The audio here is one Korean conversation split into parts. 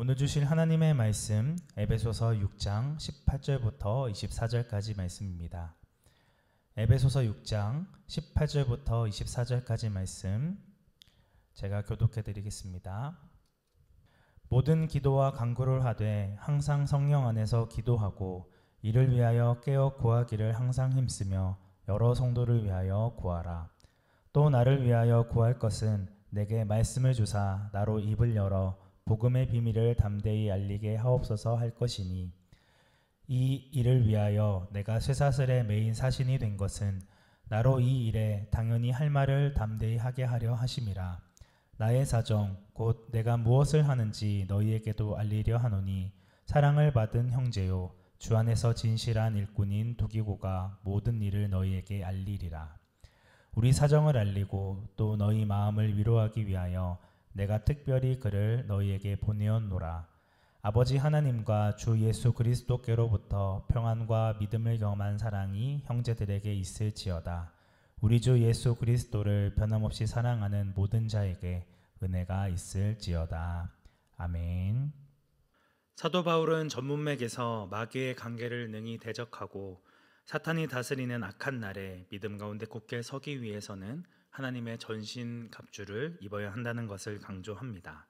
오늘 주실 하나님의 말씀 에베소서 6장 18절부터 24절까지 말씀입니다. 에베소서 6장 18절부터 24절까지 말씀 제가 교독해 드리겠습니다. 모든 기도와 간구를 하되 항상 성령 안에서 기도하고 이를 위하여 깨어 구하기를 항상 힘쓰며 여러 성도를 위하여 구하라. 또 나를 위하여 구할 것은 내게 말씀을 주사 나로 입을 열어 복음의 비밀을 담대히 알리게 하옵소서 할 것이니, 이 일을 위하여 내가 쇠사슬에 매인 사신이 된 것은 나로 이 일에 당연히 할 말을 담대히 하게 하려 하심이라. 나의 사정 곧 내가 무엇을 하는지 너희에게도 알리려 하노니, 사랑을 받은 형제요 주 안에서 진실한 일꾼인 두기고가 모든 일을 너희에게 알리리라. 우리 사정을 알리고 또 너희 마음을 위로하기 위하여 내가 특별히 그를 너희에게 보내었노라. 아버지 하나님과 주 예수 그리스도께로부터 평안과 믿음을 겸한 사랑이 형제들에게 있을지어다. 우리 주 예수 그리스도를 변함없이 사랑하는 모든 자에게 은혜가 있을지어다. 아멘. 사도 바울은 전문맥에서 마귀의 관계를 능히 대적하고 사탄이 다스리는 악한 날에 믿음 가운데 굳게 서기 위해서는 하나님의 전신 갑주를 입어야 한다는 것을 강조합니다.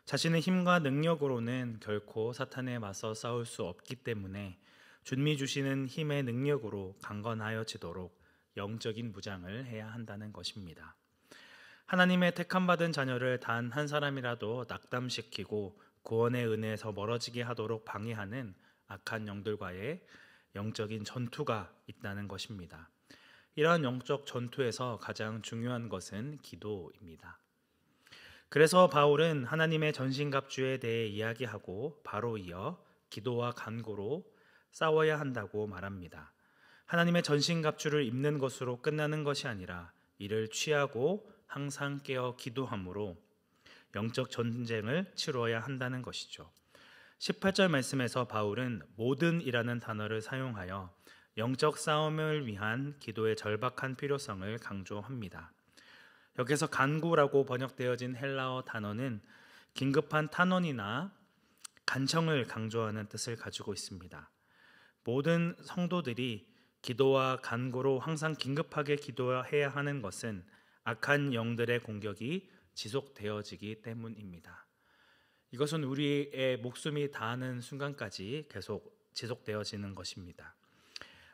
자신의 힘과 능력으로는 결코 사탄에 맞서 싸울 수 없기 때문에 주님이 주시는 힘의 능력으로 강건하여지도록 영적인 무장을 해야 한다는 것입니다. 하나님의 택함받은 자녀를 단 한 사람이라도 낙담시키고 구원의 은혜에서 멀어지게 하도록 방해하는 악한 영들과의 영적인 전투가 있다는 것입니다. 이러한 영적 전투에서 가장 중요한 것은 기도입니다. 그래서 바울은 하나님의 전신갑주에 대해 이야기하고 바로 이어 기도와 간구로 싸워야 한다고 말합니다. 하나님의 전신갑주를 입는 것으로 끝나는 것이 아니라 이를 취하고 항상 깨어 기도함으로 영적 전쟁을 치루어야 한다는 것이죠. 18절 말씀에서 바울은 모든이라는 단어를 사용하여 영적 싸움을 위한 기도의 절박한 필요성을 강조합니다. 여기서 간구라고 번역되어진 헬라어 단어는 긴급한 탄원이나 간청을 강조하는 뜻을 가지고 있습니다. 모든 성도들이 기도와 간구로 항상 긴급하게 기도해야 하는 것은 악한 영들의 공격이 지속되어지기 때문입니다. 이것은 우리의 목숨이 다하는 순간까지 계속 지속되어지는 것입니다.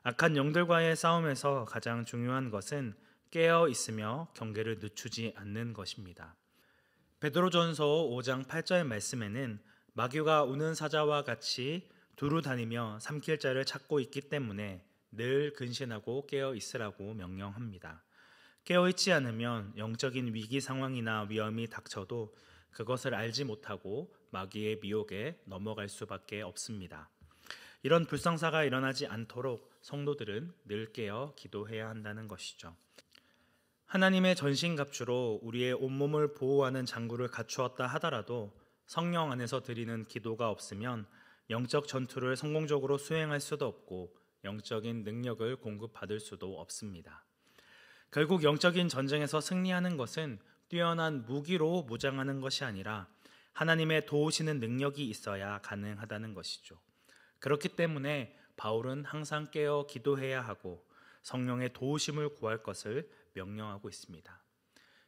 악한 영들과의 싸움에서 가장 중요한 것은 깨어 있으며 경계를 늦추지 않는 것입니다. 베드로전서 5장 8절 말씀에는 마귀가 우는 사자와 같이 두루 다니며 삼킬 자를 찾고 있기 때문에 늘 근신하고 깨어 있으라고 명령합니다. 깨어 있지 않으면 영적인 위기 상황이나 위험이 닥쳐도 그것을 알지 못하고 마귀의 미혹에 넘어갈 수밖에 없습니다. 이런 불상사가 일어나지 않도록 성도들은 늘 깨어 기도해야 한다는 것이죠. 하나님의 전신갑주로 우리의 온몸을 보호하는 장구를 갖추었다 하더라도 성령 안에서 드리는 기도가 없으면 영적 전투를 성공적으로 수행할 수도 없고 영적인 능력을 공급받을 수도 없습니다. 결국 영적인 전쟁에서 승리하는 것은 뛰어난 무기로 무장하는 것이 아니라 하나님의 도우시는 능력이 있어야 가능하다는 것이죠. 그렇기 때문에 바울은 항상 깨어 기도해야 하고 성령의 도우심을 구할 것을 명령하고 있습니다.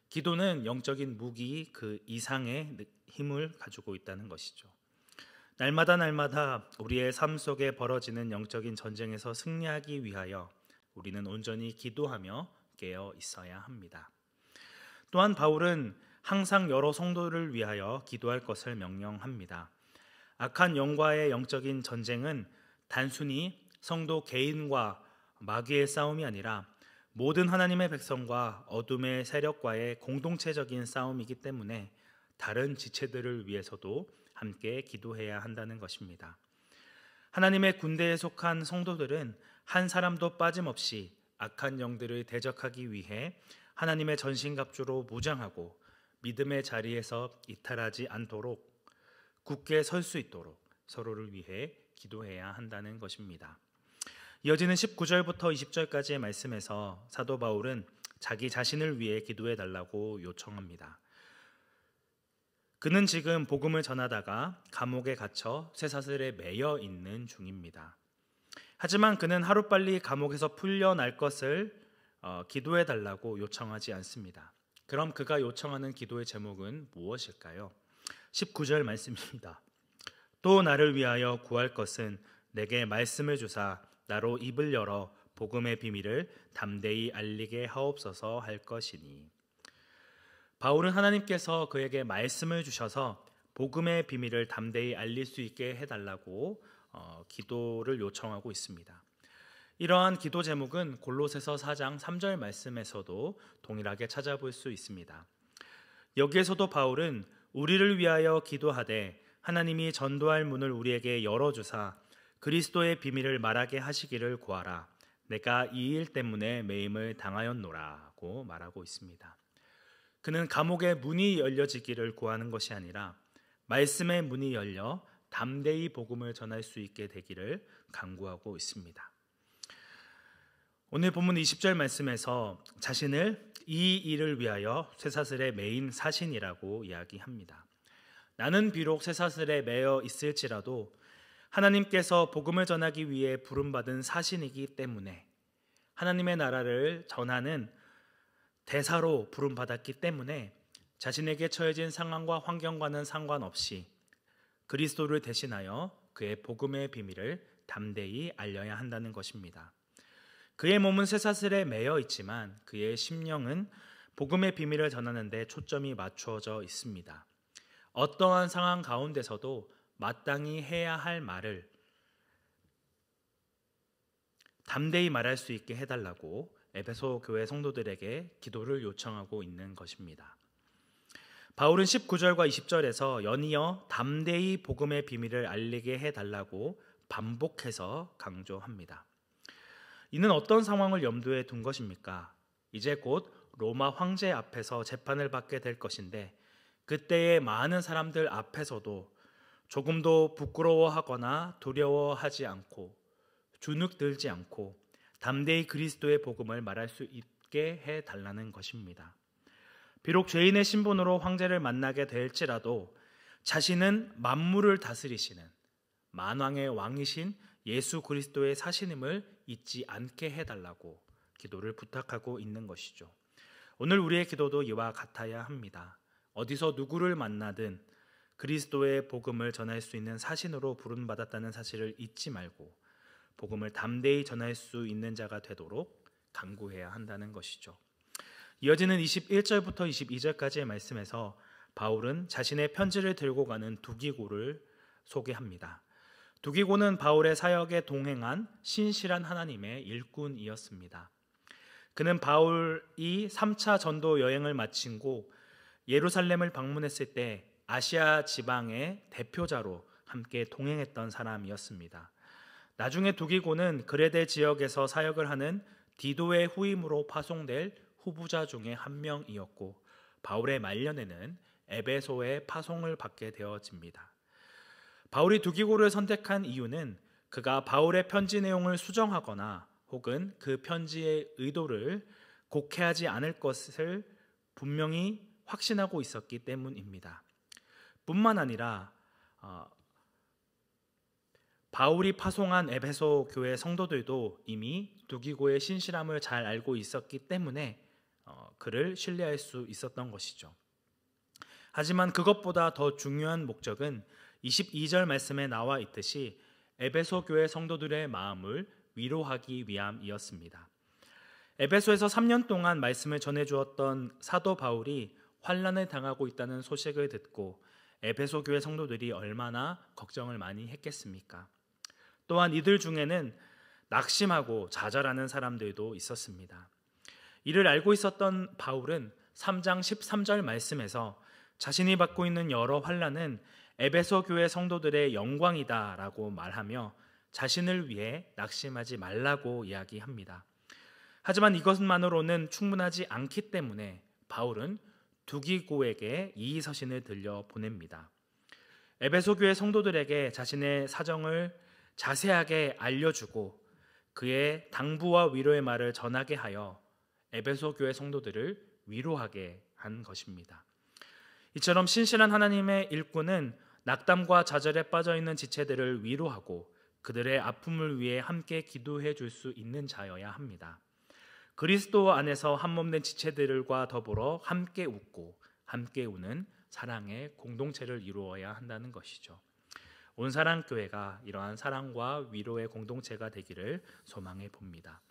기도는 영적인 무기 그 이상의 힘을 가지고 있다는 것이죠. 날마다 우리의 삶 속에 벌어지는 영적인 전쟁에서 승리하기 위하여 우리는 온전히 기도하며 깨어 있어야 합니다. 또한 바울은 항상 여러 성도를 위하여 기도할 것을 명령합니다. 악한 영과의 영적인 전쟁은 단순히 성도 개인과 마귀의 싸움이 아니라 모든 하나님의 백성과 어둠의 세력과의 공동체적인 싸움이기 때문에 다른 지체들을 위해서도 함께 기도해야 한다는 것입니다. 하나님의 군대에 속한 성도들은 한 사람도 빠짐없이 악한 영들을 대적하기 위해 하나님의 전신갑주로 무장하고 믿음의 자리에서 이탈하지 않도록 굳게 설 수 있도록 서로를 위해 기도해야 한다는 것입니다. 이어지는 19절부터 20절까지의 말씀에서 사도 바울은 자기 자신을 위해 기도해 달라고 요청합니다. 그는 지금 복음을 전하다가 감옥에 갇혀 쇠사슬에 매여 있는 중입니다. 하지만 그는 하루빨리 감옥에서 풀려날 것을 기도해 달라고 요청하지 않습니다. 그럼 그가 요청하는 기도의 제목은 무엇일까요? 19절 말씀입니다. 또 나를 위하여 구할 것은 내게 말씀을 주사 나로 입을 열어 복음의 비밀을 담대히 알리게 하옵소서 할 것이니. 바울은 하나님께서 그에게 말씀을 주셔서 복음의 비밀을 담대히 알릴 수 있게 해달라고 기도를 요청하고 있습니다. 이러한 기도 제목은 골로새서 4장 3절 말씀에서도 동일하게 찾아볼 수 있습니다. 여기에서도 바울은 우리를 위하여 기도하되 하나님이 전도할 문을 우리에게 열어주사 그리스도의 비밀을 말하게 하시기를 구하라. 내가 이 일 때문에 매임을 당하였노라고 말하고 있습니다. 그는 감옥의 문이 열려지기를 구하는 것이 아니라 말씀의 문이 열려 담대히 복음을 전할 수 있게 되기를 간구하고 있습니다. 오늘 본문 20절 말씀에서 자신을 이 일을 위하여 쇠사슬에 매인 사신이라고 이야기합니다. 나는 비록 쇠사슬에 매여 있을지라도 하나님께서 복음을 전하기 위해 부름받은 사신이기 때문에 하나님의 나라를 전하는 대사로 부름받았기 때문에 자신에게 처해진 상황과 환경과는 상관없이 그리스도를 대신하여 그의 복음의 비밀을 담대히 알려야 한다는 것입니다. 그의 몸은 쇠사슬에 매여 있지만 그의 심령은 복음의 비밀을 전하는 데 초점이 맞추어져 있습니다. 어떠한 상황 가운데서도 마땅히 해야 할 말을 담대히 말할 수 있게 해달라고 에베소 교회 성도들에게 기도를 요청하고 있는 것입니다. 바울은 19절과 20절에서 연이어 담대히 복음의 비밀을 알리게 해달라고 반복해서 강조합니다. 이는 어떤 상황을 염두에 둔 것입니까? 이제 곧 로마 황제 앞에서 재판을 받게 될 것인데 그때의 많은 사람들 앞에서도 조금도 부끄러워하거나 두려워하지 않고 주눅들지 않고 담대히 그리스도의 복음을 말할 수 있게 해달라는 것입니다. 비록 죄인의 신분으로 황제를 만나게 될지라도 자신은 만물을 다스리시는 만왕의 왕이신 예수 그리스도의 사신임을 잊지 않게 해달라고 기도를 부탁하고 있는 것이죠. 오늘 우리의 기도도 이와 같아야 합니다. 어디서 누구를 만나든 그리스도의 복음을 전할 수 있는 사신으로 부름받았다는 사실을 잊지 말고 복음을 담대히 전할 수 있는 자가 되도록 간구해야 한다는 것이죠. 이어지는 21절부터 22절까지의 말씀에서 바울은 자신의 편지를 들고 가는 두기고를 소개합니다. 두기고는 바울의 사역에 동행한 신실한 하나님의 일꾼이었습니다. 그는 바울이 3차 전도 여행을 마치고 예루살렘을 방문했을 때 아시아 지방의 대표자로 함께 동행했던 사람이었습니다. 나중에 두기고는 그레데 지역에서 사역을 하는 디도의 후임으로 파송될 후부자 중에 한 명이었고 바울의 말년에는 에베소에 파송을 받게 되어집니다. 바울이 두기고를 선택한 이유는 그가 바울의 편지 내용을 수정하거나 혹은 그 편지의 의도를 곡해하지 않을 것을 분명히 확신하고 있었기 때문입니다. 뿐만 아니라 바울이 파송한 에베소 교회 성도들도 이미 두기고의 신실함을 잘 알고 있었기 때문에 그를 신뢰할 수 있었던 것이죠. 하지만 그것보다 더 중요한 목적은 22절 말씀에 나와 있듯이 에베소 교회 성도들의 마음을 위로하기 위함이었습니다. 에베소에서 3년 동안 말씀을 전해주었던 사도 바울이 환난을 당하고 있다는 소식을 듣고 에베소 교회 성도들이 얼마나 걱정을 많이 했겠습니까? 또한 이들 중에는 낙심하고 좌절하는 사람들도 있었습니다. 이를 알고 있었던 바울은 3장 13절 말씀에서 자신이 받고 있는 여러 환난은 에베소 교회 성도들의 영광이다라고 말하며 자신을 위해 낙심하지 말라고 이야기합니다. 하지만 이것만으로는 충분하지 않기 때문에 바울은 두기고에게 이 서신을 들려 보냅니다. 에베소 교회 성도들에게 자신의 사정을 자세하게 알려주고 그의 당부와 위로의 말을 전하게 하여 에베소 교회 성도들을 위로하게 한 것입니다. 이처럼 신실한 하나님의 일꾼은 낙담과 좌절에 빠져 있는 지체들을 위로하고 그들의 아픔을 위해 함께 기도해 줄 수 있는 자여야 합니다. 그리스도 안에서 한몸된 지체들과 더불어 함께 웃고 함께 우는 사랑의 공동체를 이루어야 한다는 것이죠. 온사랑교회가 이러한 사랑과 위로의 공동체가 되기를 소망해 봅니다.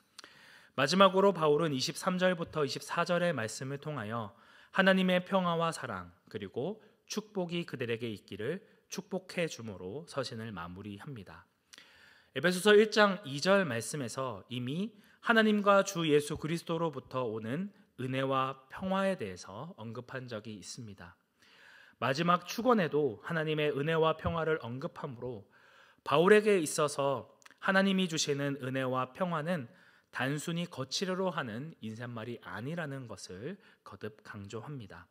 마지막으로 바울은 23절부터 24절의 말씀을 통하여 하나님의 평화와 사랑 그리고 축복이 그들에게 있기를 축복해 주므로 서신을 마무리합니다. 에베소서 1장 2절 말씀에서 이미 하나님과 주 예수 그리스도로부터 오는 은혜와 평화에 대해서 언급한 적이 있습니다. 마지막 축원에도 하나님의 은혜와 평화를 언급하므로 바울에게 있어서 하나님이 주시는 은혜와 평화는 단순히 거칠어로 하는 인사말이 아니라는 것을 거듭 강조합니다.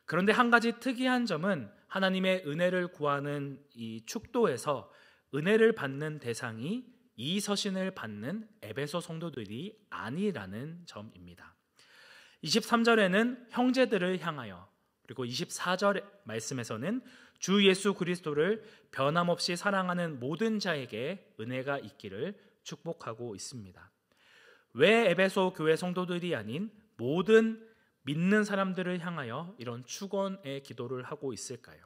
그런데 한 가지 특이한 점은 하나님의 은혜를 구하는 이 축도에서 은혜를 받는 대상이 이 서신을 받는 에베소 성도들이 아니라는 점입니다. 23절에는 형제들을 향하여, 그리고 24절 말씀에서는 주 예수 그리스도를 변함없이 사랑하는 모든 자에게 은혜가 있기를 축복하고 있습니다. 왜 에베소 교회 성도들이 아닌 모든 믿는 사람들을 향하여 이런 축원의 기도를 하고 있을까요?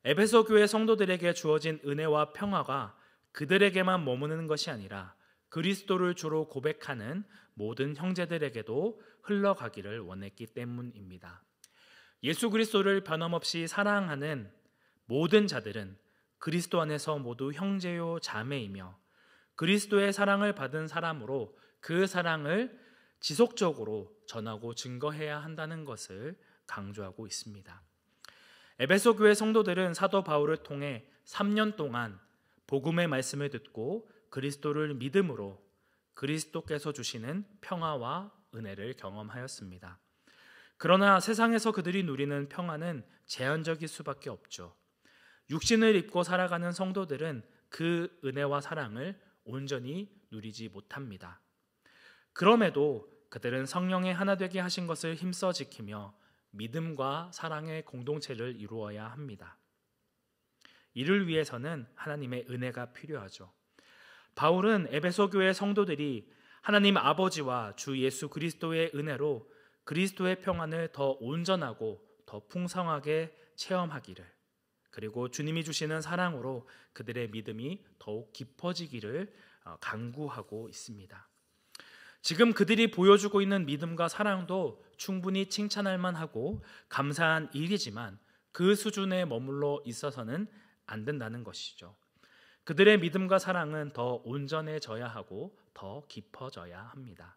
에베소 교회 성도들에게 주어진 은혜와 평화가 그들에게만 머무는 것이 아니라 그리스도를 주로 고백하는 모든 형제들에게도 흘러가기를 원했기 때문입니다. 예수 그리스도를 변함없이 사랑하는 모든 자들은 그리스도 안에서 모두 형제요 자매이며 그리스도의 사랑을 받은 사람으로 그 사랑을 지속적으로 전하고 증거해야 한다는 것을 강조하고 있습니다. 에베소 교회 성도들은 사도 바울을 통해 3년 동안 복음의 말씀을 듣고 그리스도를 믿음으로 그리스도께서 주시는 평화와 은혜를 경험하였습니다. 그러나 세상에서 그들이 누리는 평화는 제한적일 수밖에 없죠. 육신을 입고 살아가는 성도들은 그 은혜와 사랑을 온전히 누리지 못합니다. 그럼에도 그들은 성령의 하나 되게 하신 것을 힘써 지키며 믿음과 사랑의 공동체를 이루어야 합니다. 이를 위해서는 하나님의 은혜가 필요하죠. 바울은 에베소 교회 성도들이 하나님 아버지와 주 예수 그리스도의 은혜로 그리스도의 평안을 더 온전하고 더 풍성하게 체험하기를, 그리고 주님이 주시는 사랑으로 그들의 믿음이 더욱 깊어지기를 간구하고 있습니다. 지금 그들이 보여주고 있는 믿음과 사랑도 충분히 칭찬할 만하고 감사한 일이지만 그 수준에 머물러 있어서는 안 된다는 것이죠. 그들의 믿음과 사랑은 더 온전해져야 하고 더 깊어져야 합니다.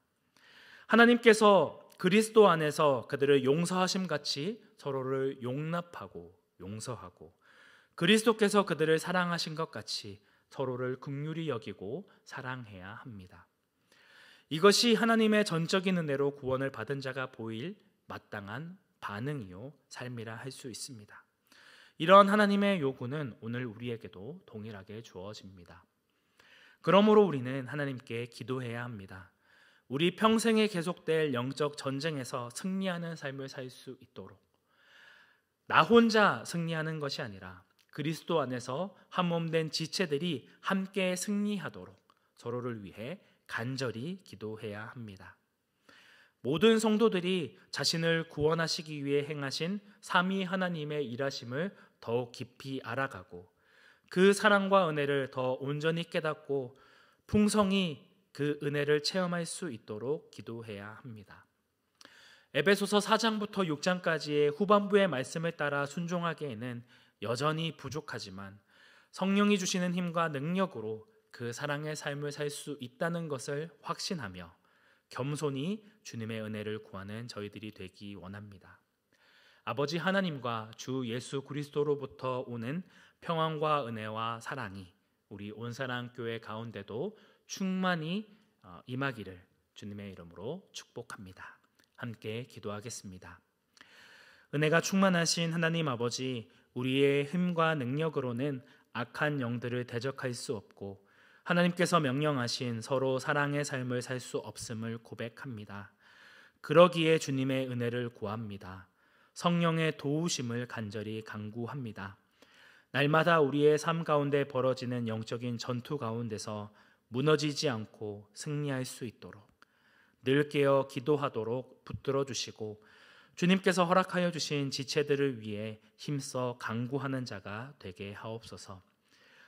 하나님께서 그리스도 안에서 그들을 용서하심 같이 서로를 용납하고 용서하고 그리스도께서 그들을 사랑하신 것 같이 서로를 긍휼히 여기고 사랑해야 합니다. 이것이 하나님의 전적인 은혜로 구원을 받은 자가 보일 마땅한 반응이요 삶이라 할 수 있습니다. 이러한 하나님의 요구는 오늘 우리에게도 동일하게 주어집니다. 그러므로 우리는 하나님께 기도해야 합니다. 우리 평생에 계속될 영적 전쟁에서 승리하는 삶을 살 수 있도록, 나 혼자 승리하는 것이 아니라 그리스도 안에서 한몸된 지체들이 함께 승리하도록 서로를 위해 간절히 기도해야 합니다. 모든 성도들이 자신을 구원하시기 위해 행하신 삼위 하나님의 일하심을 더욱 깊이 알아가고 그 사랑과 은혜를 더 온전히 깨닫고 풍성히 그 은혜를 체험할 수 있도록 기도해야 합니다. 에베소서 4장부터 6장까지의 후반부의 말씀을 따라 순종하기에는 여전히 부족하지만 성령이 주시는 힘과 능력으로 그 사랑의 삶을 살 수 있다는 것을 확신하며 겸손히 주님의 은혜를 구하는 저희들이 되기 원합니다. 아버지 하나님과 주 예수 그리스도로부터 오는 평안과 은혜와 사랑이 우리 온사랑교회 가운데도 충만히 임하기를 주님의 이름으로 축복합니다. 함께 기도하겠습니다. 은혜가 충만하신 하나님 아버지, 우리의 힘과 능력으로는 악한 영들을 대적할 수 없고 하나님께서 명령하신 서로 사랑의 삶을 살 수 없음을 고백합니다. 그러기에 주님의 은혜를 구합니다. 성령의 도우심을 간절히 간구합니다. 날마다 우리의 삶 가운데 벌어지는 영적인 전투 가운데서 무너지지 않고 승리할 수 있도록 늘 깨어 기도하도록 붙들어 주시고 주님께서 허락하여 주신 지체들을 위해 힘써 간구하는 자가 되게 하옵소서.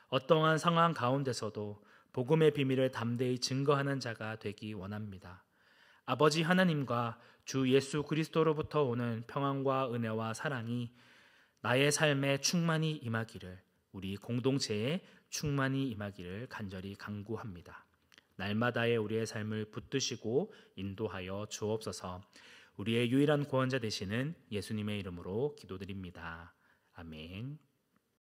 어떠한 상황 가운데서도 복음의 비밀을 담대히 증거하는 자가 되기 원합니다. 아버지 하나님과 주 예수 그리스도로부터 오는 평안과 은혜와 사랑이 나의 삶에 충만히 임하기를, 우리 공동체에 충만히 임하기를 간절히 간구합니다. 날마다의 우리의 삶을 붙드시고 인도하여 주옵소서. 우리의 유일한 구원자 되시는 예수님의 이름으로 기도드립니다. 아멘.